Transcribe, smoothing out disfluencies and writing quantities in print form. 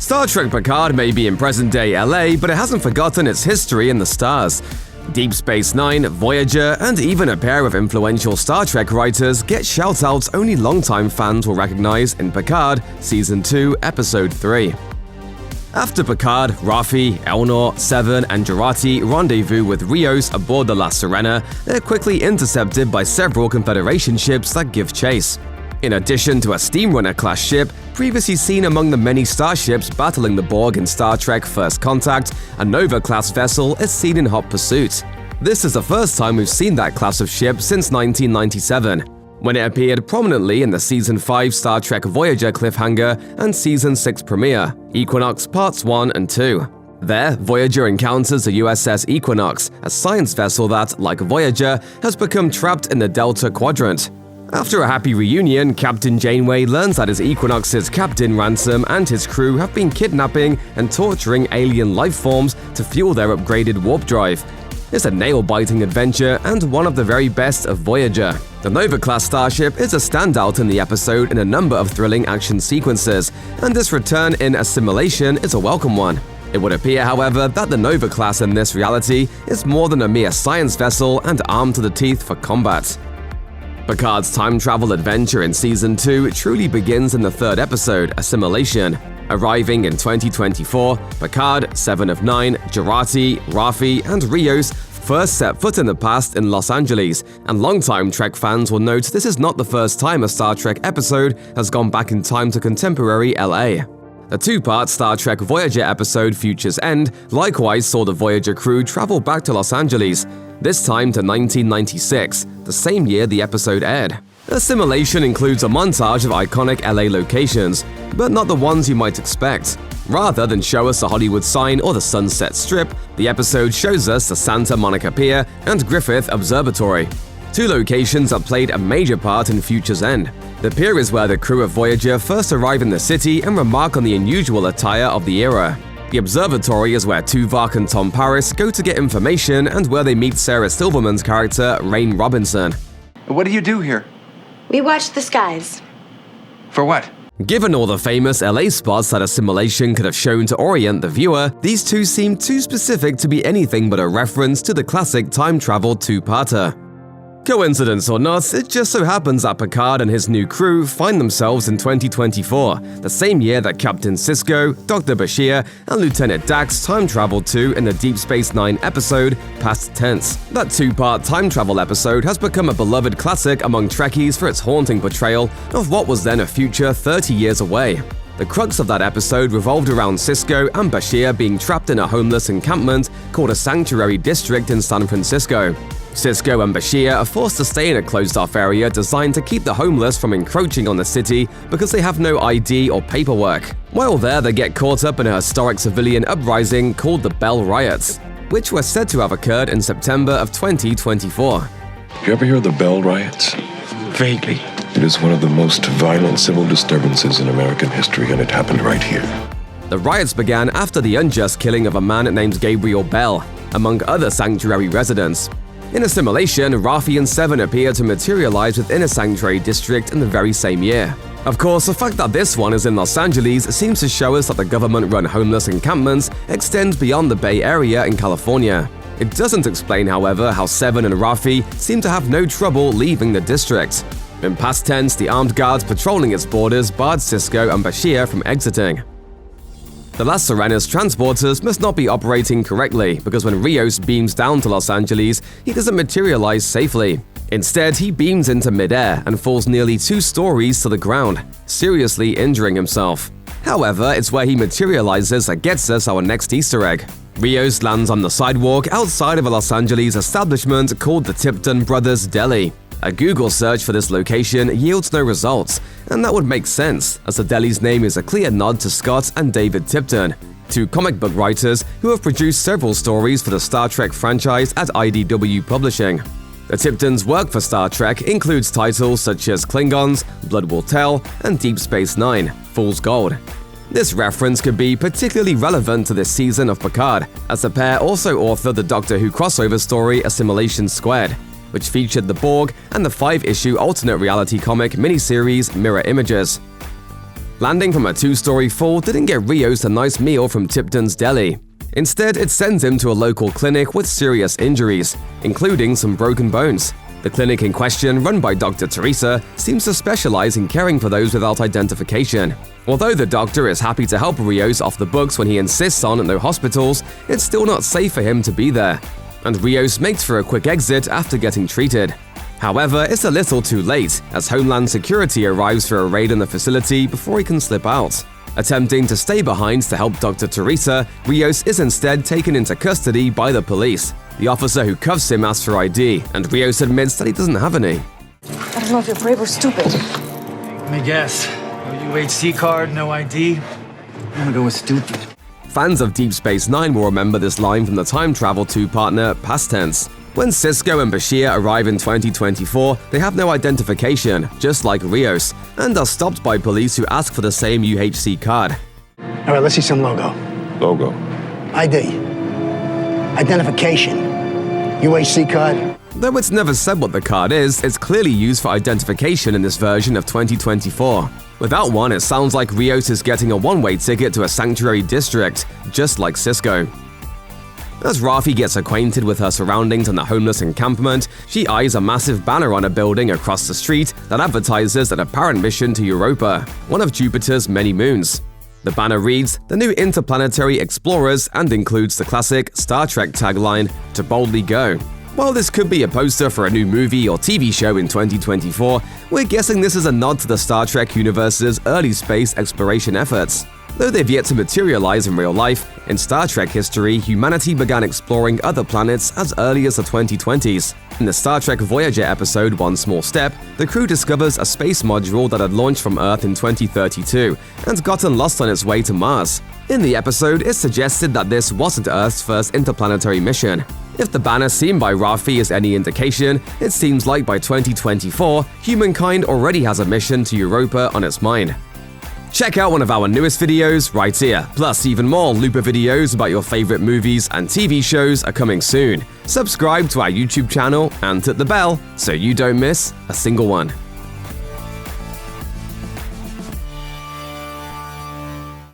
Star Trek Picard may be in present-day LA, but it hasn't forgotten its history in the stars. Deep Space Nine, Voyager, and even a pair of influential Star Trek writers get shout-outs only longtime fans will recognize in Picard Season 2, Episode 3. After Picard, Raffi, Elnor, Seven, and Jurati rendezvous with Rios aboard the La Sirena, they're quickly intercepted by several Confederation ships that give chase. In addition to a Steamrunner-class ship, previously seen among the many starships battling the Borg in Star Trek First Contact, a Nova-class vessel is seen in hot pursuit. This is the first time we've seen that class of ship since 1997, when it appeared prominently in the Season 5 Star Trek Voyager cliffhanger and Season 6 premiere, Equinox Parts 1 and 2. There, Voyager encounters the USS Equinox, a science vessel that, like Voyager, has become trapped in the Delta Quadrant. After a happy reunion, Captain Janeway learns that his Equinox's captain Ransom and his crew have been kidnapping and torturing alien life forms to fuel their upgraded warp drive. It's a nail-biting adventure and one of the very best of Voyager. The Nova-class starship is a standout in the episode in a number of thrilling action sequences, and this return in Assimilation is a welcome one. It would appear, however, that the Nova-class in this reality is more than a mere science vessel and armed to the teeth for combat. Picard's time travel adventure in Season 2 truly begins in the third episode, Assimilation. Arriving in 2024, Picard, Seven of Nine, Jurati, Raffi, and Rios first set foot in the past in Los Angeles, and longtime Trek fans will note this is not the first time a Star Trek episode has gone back in time to contemporary LA. The two-part Star Trek Voyager episode Future's End likewise saw the Voyager crew travel back to Los Angeles, this time to 1996, the same year the episode aired. Assimilation includes a montage of iconic LA locations, but not the ones you might expect. Rather than show us the Hollywood sign or the Sunset Strip, the episode shows us the Santa Monica Pier and Griffith Observatory, two locations that played a major part in Future's End. The pier is where the crew of Voyager first arrive in the city and remark on the unusual attire of the era. The observatory is where Tuvok and Tom Paris go to get information and where they meet Sarah Silverman's character, Rain Robinson. What do you do here? We watch the skies. For what? Given all the famous LA spots that Assimilation could have shown to orient the viewer, these two seem too specific to be anything but a reference to the classic time travel two-parter. Coincidence or not, it just so happens that Picard and his new crew find themselves in 2024, the same year that Captain Sisko, Dr. Bashir, and Lieutenant Dax time traveled to in the Deep Space Nine episode Past Tense. That two-part time travel episode has become a beloved classic among Trekkies for its haunting portrayal of what was then a future 30 years away. The crux of that episode revolved around Sisko and Bashir being trapped in a homeless encampment called a Sanctuary District in San Francisco. Sisko and Bashir are forced to stay in a closed-off area designed to keep the homeless from encroaching on the city because they have no ID or paperwork. While there, they get caught up in a historic civilian uprising called the Bell Riots, which were said to have occurred in September of 2024. You ever hear of the Bell Riots? Vaguely. It is one of the most violent civil disturbances in American history, and it happened right here. The riots began after the unjust killing of a man named Gabriel Bell, among other Sanctuary residents. In Assimilation, Raffi and Seven appear to materialize within a Sanctuary district in the very same year. Of course, the fact that this one is in Los Angeles seems to show us that the government-run homeless encampments extend beyond the Bay Area in California. It doesn't explain, however, how Seven and Raffi seem to have no trouble leaving the district. In Past Tense, the armed guards patrolling its borders barred Sisko and Bashir from exiting. The La Sirena's transporters must not be operating correctly because when Rios beams down to Los Angeles, he doesn't materialize safely. Instead, he beams into midair and falls nearly 2 stories to the ground, seriously injuring himself. However, it's where he materializes that gets us our next Easter egg. Rios lands on the sidewalk outside of a Los Angeles establishment called the Tipton Brothers Deli. A Google search for this location yields no results, and that would make sense, as the deli's name is a clear nod to Scott and David Tipton, two comic book writers who have produced several stories for the Star Trek franchise at IDW Publishing. The Tiptons' work for Star Trek includes titles such as Klingons, Blood Will Tell, and Deep Space Nine, Fool's Gold. This reference could be particularly relevant to this season of Picard, as the pair also authored the Doctor Who crossover story Assimilation Squared, which featured the Borg and the 5-issue alternate reality comic miniseries Mirror Images. Landing from a 2-story fall didn't get Rios a nice meal from Tipton's deli. Instead, it sends him to a local clinic with serious injuries, including some broken bones. The clinic in question, run by Dr. Teresa, seems to specialize in caring for those without identification. Although the doctor is happy to help Rios off the books when he insists on no hospitals, it's still not safe for him to be there. And Rios makes for a quick exit after getting treated. However, it's a little too late, as Homeland Security arrives for a raid on the facility before he can slip out. Attempting to stay behind to help Dr. Teresa, Rios is instead taken into custody by the police. The officer who cuffs him asks for ID, and Rios admits that he doesn't have any. I don't know if you're brave or stupid. Let me guess. No UHC card, no ID. I'm gonna go with stupid. Fans of Deep Space Nine will remember this line from the time travel two-partner Past Tense. When Sisko and Bashir arrive in 2024, they have no identification, just like Rios, and are stopped by police who ask for the same UHC card. All right, let's see some logo. Logo. ID. Identification. UHC card. Though it's never said what the card is, it's clearly used for identification in this version of 2024. Without one, it sounds like Rios is getting a one-way ticket to a sanctuary district, just like Sisko. As Raffi gets acquainted with her surroundings in the homeless encampment, she eyes a massive banner on a building across the street that advertises an apparent mission to Europa, one of Jupiter's many moons. The banner reads, "The new interplanetary explorers," and includes the classic Star Trek tagline, "To boldly go." While this could be a poster for a new movie or TV show in 2024, we're guessing this is a nod to the Star Trek universe's early space exploration efforts. Though they've yet to materialize in real life, in Star Trek history, humanity began exploring other planets as early as the 2020s. In the Star Trek Voyager episode One Small Step, the crew discovers a space module that had launched from Earth in 2032 and gotten lost on its way to Mars. In the episode, it's suggested that this wasn't Earth's first interplanetary mission. If the banner seen by Raffi is any indication, it seems like by 2024, humankind already has a mission to Europa on its mind. Check out one of our newest videos right here. Plus, even more Looper videos about your favorite movies and TV shows are coming soon. Subscribe to our YouTube channel and hit the bell so you don't miss a single one.